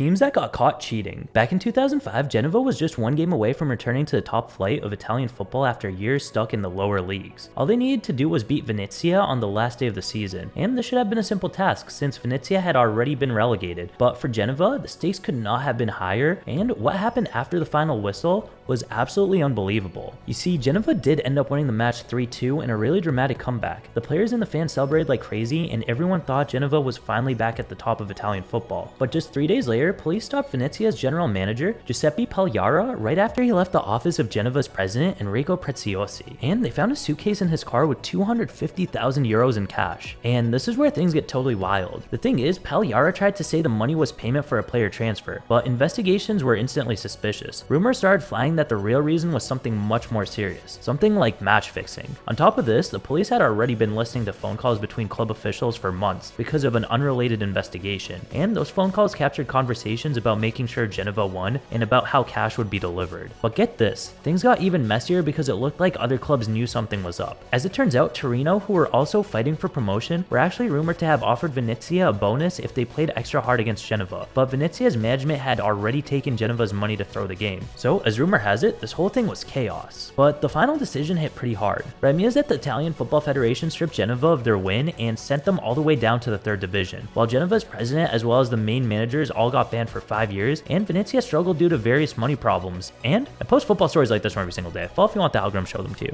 Teams that got caught cheating. Back in 2005, Genova was just one game away from returning to the top flight of Italian football after years stuck in the lower leagues. All they needed to do was beat Venezia on the last day of the season, and this should have been a simple task since Venezia had already been relegated. But for Genova, the stakes could not have been higher, and what happened after the final whistle was absolutely unbelievable. You see, Genova did end up winning the match 3-2 in a really dramatic comeback. The players and the fans celebrated like crazy, and everyone thought Genova was finally back at the top of Italian football. But just 3 days later, police stopped Venezia's general manager, Giuseppe Pagliara, right after he left the office of Genova's president, Enrico Preziosi, and they found a suitcase in his car with 250,000 euros in cash. And this is where things get totally wild. The thing is, Pagliara tried to say the money was payment for a player transfer, but investigations were instantly suspicious. Rumors started flying that the real reason was something much more serious, something like match fixing. On top of this, the police had already been listening to phone calls between club officials for months because of an unrelated investigation, and those phone calls captured conversations about making sure Genova won and about how cash would be delivered. But get this, things got even messier because it looked like other clubs knew something was up. As it turns out, Torino, who were also fighting for promotion, were actually rumored to have offered Venezia a bonus if they played extra hard against Genova, but Venezia's management had already taken Genova's money to throw the game. So, as rumor has it, this whole thing was chaos. But the final decision hit pretty hard. Remia's at the Italian Football Federation stripped Genova of their win and sent them all the way down to the 3rd division, while Genova's president as well as the main managers all got banned for 5 years, and Venezia struggled due to various money problems. And I post football stories like this one every single day. Follow if you want the algorithm show them to you.